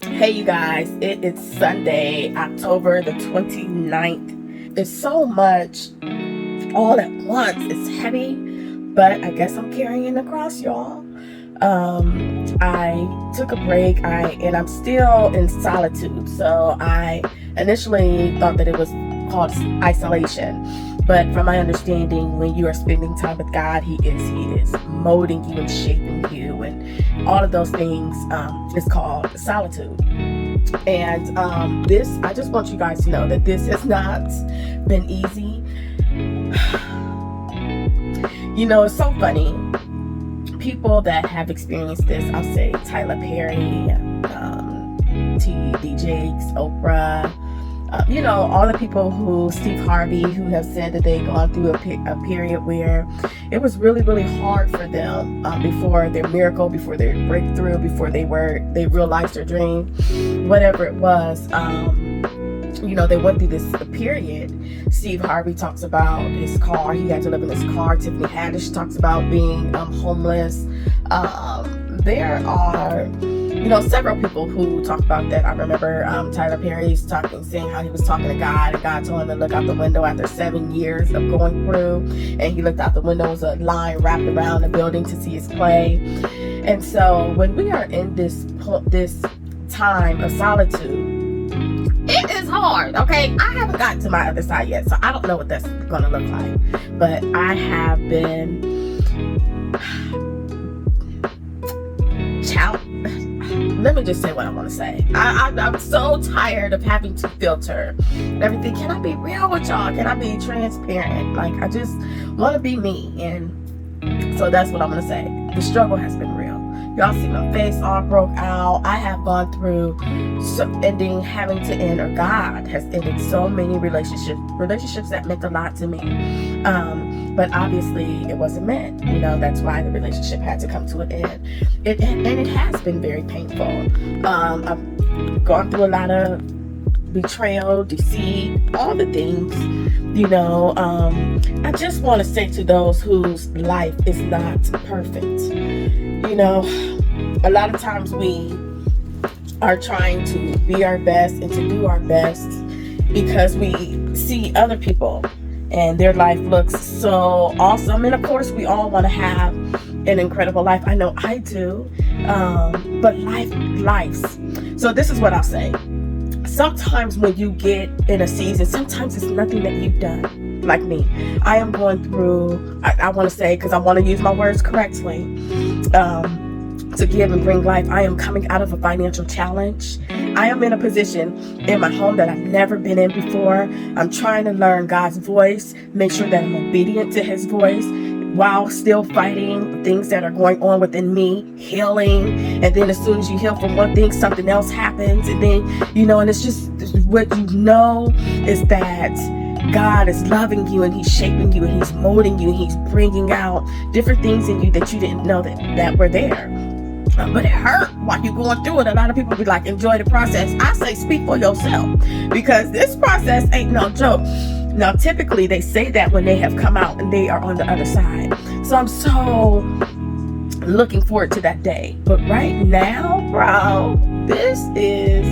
Hey, you guys, it is Sunday, October the 29th. There's so much all at once. It's heavy, but I guess I'm carrying the cross, y'all. I took a break, and I'm still in solitude. So I initially thought that it was called isolation. But from my understanding, when you are spending time with God, He is molding you and shaping you, and all of those things is called solitude. And this, I just want you guys to know that this has not been easy. You know, it's so funny. People that have experienced this, I'll say Tyler Perry, T.D. Jakes, Oprah, all the people Steve Harvey, who have said that they've gone through a period where it was really, really hard for them before their miracle, before their breakthrough, before they realized their dream, whatever it was. They went through this period. Steve Harvey talks about his car. He had to live in his car. Tiffany Haddish talks about being homeless. There are several people who talk about that. I remember Tyler Perry's saying how he was talking to God, and God told him to look out the window after 7 years of going through, and he looked out the window, was a line wrapped around the building to see his play. And so when we are in this time of solitude, it is hard, okay? I haven't gotten to my other side yet, so I don't know what that's going to look like. But I have been let me just say what I want to say. I'm so tired of having to filter everything. Can I be real with y'all? Can I be transparent? Like, I just want to be me. And so that's what I'm going to say. The struggle has been real. Y'all see my face all broke out. I have gone through having to end, or God has ended so many relationships that meant a lot to me. But obviously it wasn't meant. That's why the relationship had to come to an end. And it has been very painful. I've gone through a lot of betrayal, deceit, all the things. I just want to say to those whose life is not perfect, a lot of times we are trying to be our best and to do our best because we see other people and their life looks so awesome. And of course, we all want to have an incredible life. I know I do. But life's. So this is what I'll say. Sometimes when you get in a season, sometimes it's nothing that you've done. Like me, I am going through, I want to say, because I want to use my words correctly, to give and bring life. I am coming out of a financial challenge. I am in a position in my home that I've never been in before. I'm trying to learn God's voice, make sure that I'm obedient to His voice, while still fighting things that are going on within me, healing. And then as soon as you heal from one thing, something else happens. And then, and it's just what is that God is loving you, and He's shaping you, and He's molding you, and He's bringing out different things in you that you didn't know that were there. But it hurt while you're going through it. A lot of people be like, enjoy the process. I say, speak for yourself, because this process ain't no joke. Now, typically they say that when they have come out and they are on the other side. So I'm so looking forward to that day. But right now, bro, this is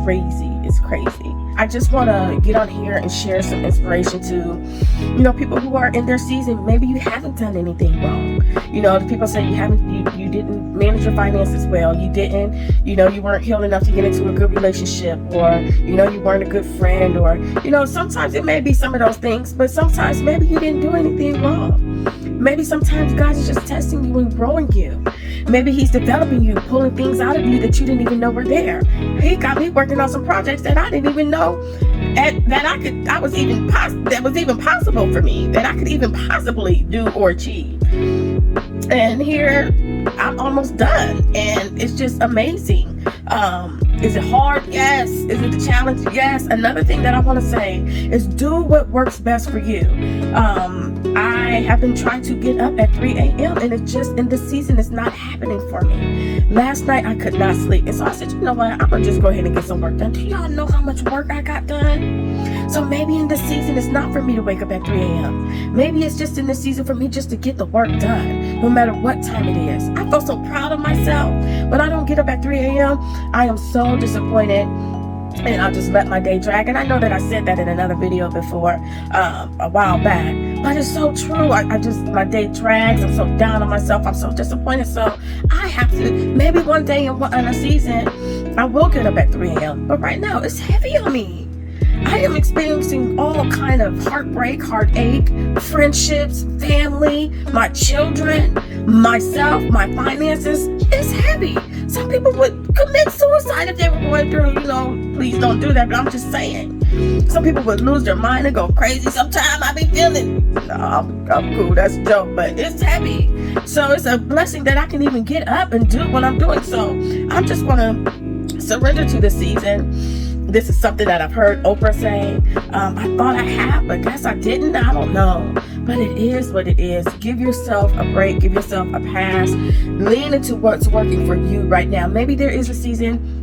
crazy. It's crazy. I just want to get on here and share some inspiration to, people who are in their season. Maybe you haven't done anything wrong. The people say you didn't manage your finances well. You didn't, you weren't healed enough to get into a good relationship, or, you weren't a good friend, or, sometimes it may be some of those things, but sometimes maybe you didn't do anything wrong. Maybe sometimes God is just testing you and growing you. Maybe He's developing you, pulling things out of you that you didn't even know were there. He got me working on some projects that I didn't even know that was even possible for me, that I could even possibly do or achieve. And here I'm almost done, and it's just amazing. Is it hard? Yes. Is it a challenge? Yes. Another thing that I want to say is do what works best for you. I have been trying to get up at 3 a.m. and it's just in this season, it's not happening for me. Last night I could not sleep, and so I said, you know what, I'm gonna just go ahead and get some work done. Do y'all know how much work I got done? So maybe in this season it's not for me to wake up at 3 a.m. Maybe it's just in this season for me just to get the work done. no matter what time it is. I feel so proud of myself. When I don't get up at 3 a.m., I am so disappointed. And I'll just let my day drag. And I know that I said that in another video before, a while back. But it's so true. My day drags. I'm so down on myself. I'm so disappointed. So I have to, maybe one day in a season, I will get up at 3 a.m. But right now, it's heavy on me. I am experiencing all kind of heartbreak, heartache, friendships, family, my children, myself, my finances. It's heavy. Some people would commit suicide if they were going through, please don't do that, but I'm just saying. Some people would lose their mind and go crazy. Sometimes I be feeling, no, I'm cool, that's a joke, but it's heavy. So it's a blessing that I can even get up and do what I'm doing. So I'm just going to surrender to the season. This is something that I've heard Oprah say. I thought I had, but guess I didn't. I don't know. But it is what it is. Give yourself a break. Give yourself a pass. Lean into what's working for you right now. Maybe there is a season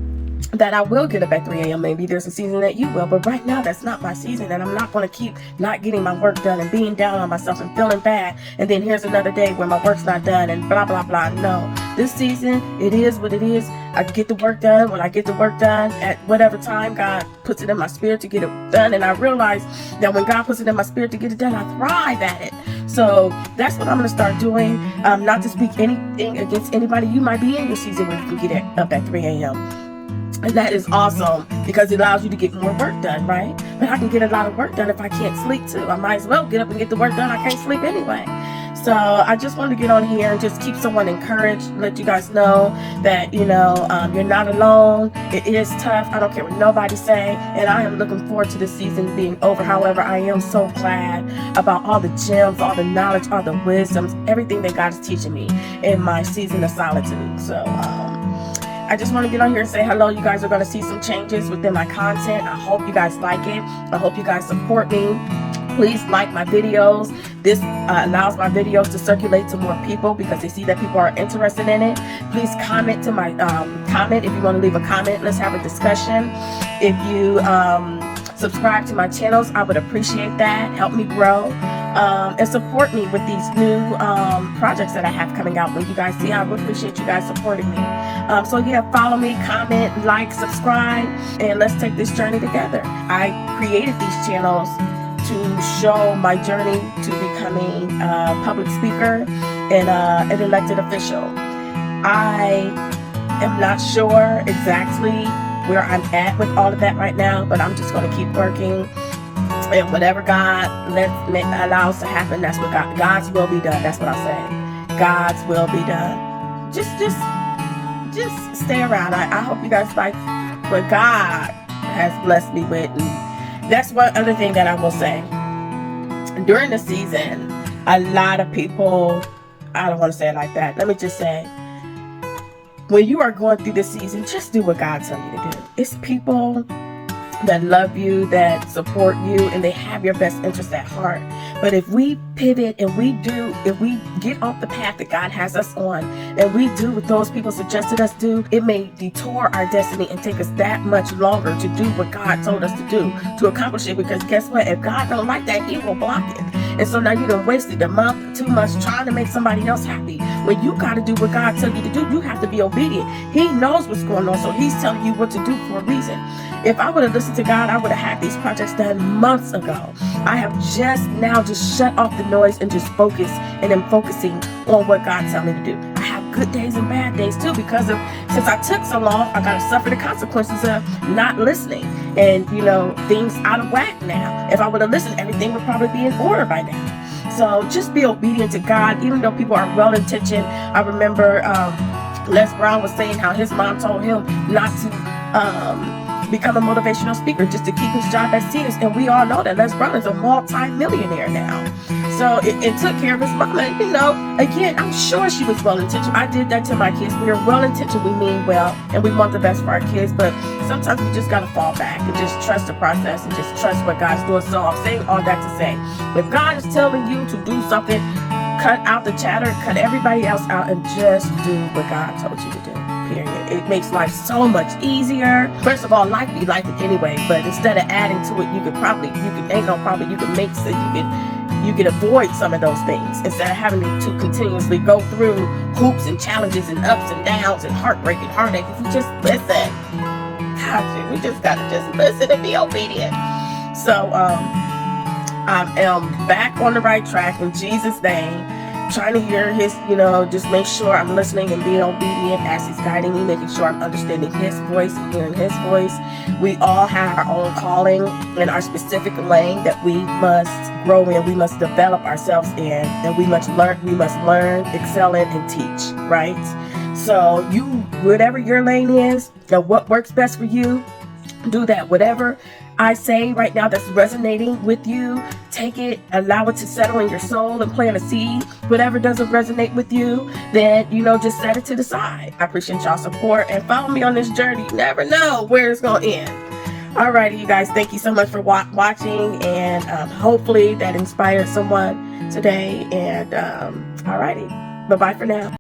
that I will get up at 3 a.m. Maybe there's a season that you will. But right now, that's not my season. And I'm not going to keep not getting my work done and being down on myself and feeling bad. And then here's another day where my work's not done and blah, blah, blah. No. This season, it is what it is. I get the work done when I get the work done at whatever time God puts it in my spirit to get it done. And I realize that when God puts it in my spirit to get it done, I thrive at it. So that's what I'm going to start doing. Not to speak anything against anybody. You might be in your season where you can get up at 3 a.m. And that is awesome because it allows you to get more work done, right? But I can get a lot of work done if I can't sleep too. I might as well get up and get the work done. I can't sleep anyway. So I just wanted to get on here and just keep someone encouraged, let you guys know that, you're not alone. It is tough. I don't care what nobody say. And I am looking forward to this season being over. However, I am so glad about all the gems, all the knowledge, all the wisdoms, everything that God is teaching me in my season of solitude. So, I just want to get on here and say hello. You guys are going to see some changes within my content. I hope you guys like it. I hope you guys support me. Please like my videos. This allows my videos to circulate to more people because they see that people are interested in it. Please comment to my comment if you want to leave a comment. Let's have a discussion. If you subscribe to my channels, I would appreciate that. Help me grow. And support me with these new projects that I have coming out. When you guys see, I would appreciate you guys supporting me. So yeah, follow me, comment, like, subscribe, and let's take this journey together. I created these channels to show my journey to becoming a public speaker and an elected official. I am not sure exactly where I'm at with all of that right now, but I'm just going to keep working. And whatever God allows to happen, that's what God's will be done. That's what I say. God's will be done. Just stay around. I hope you guys like what God has blessed me with. And that's one other thing that I will say. During the season, a lot of people, I don't want to say it like that. Let me just say, when you are going through this season, just do what God tells you to do. It's people that love you, that support you, and they have your best interest at heart. But if we pivot and if we get off the path that God has us on, and we do what those people suggested us do, it may detour our destiny and take us that much longer to do what God told us to do, to accomplish it. Because guess what? If God don't like that, He will block it. And so now you done wasted a month, 2 months trying to make somebody else happy. When you got to do what God tells you to do, you have to be obedient. He knows what's going on, so He's telling you what to do for a reason. If I would have listened to God, I would have had these projects done months ago. I have just now shut off the noise and just focus, and am focusing on what God tells me to do. I have good days and bad days too, because since I took so long, I got to suffer the consequences of not listening. And things out of whack now. If I would have listened, everything would probably be in order by now. So just be obedient to God, even though people are well-intentioned. I remember Les Brown was saying how his mom told him not to become a motivational speaker, just to keep his job as Sears. And we all know that Les Brown is a multi-millionaire now. So it took care of his mama. Again, I'm sure she was well-intentioned. I did that to my kids. We are well-intentioned. We mean well, and we want the best for our kids. But sometimes we just got to fall back and just trust the process and just trust what God's doing. So I'm saying all that to say, if God is telling you to do something, cut out the chatter, cut everybody else out, and just do what God told you to do. Period. It makes life so much easier. First of all, life be life anyway, but instead of adding to it, you could make so you can you can avoid some of those things instead of having to continuously go through hoops and challenges and ups and downs and heartbreak and heartache. If we just listen, gosh, we just gotta just listen and be obedient. So I am back on the right track in Jesus' name. Trying to hear his, just make sure I'm listening and being obedient as he's guiding me, making sure I'm understanding his voice and hearing his voice. We all have our own calling and our specific lane that we must grow in, we must develop ourselves in, and we must learn, excel in, and teach, right? So whatever your lane is, what works best for you, do that. Whatever I say right now that's resonating with you, take it, allow it to settle in your soul and plant a seed. Whatever doesn't resonate with you, then, just set it to the side. I appreciate y'all support and follow me on this journey. You never know where it's going to end. Alrighty, you guys, thank you so much for watching, and hopefully that inspired someone today. And alrighty, bye-bye for now.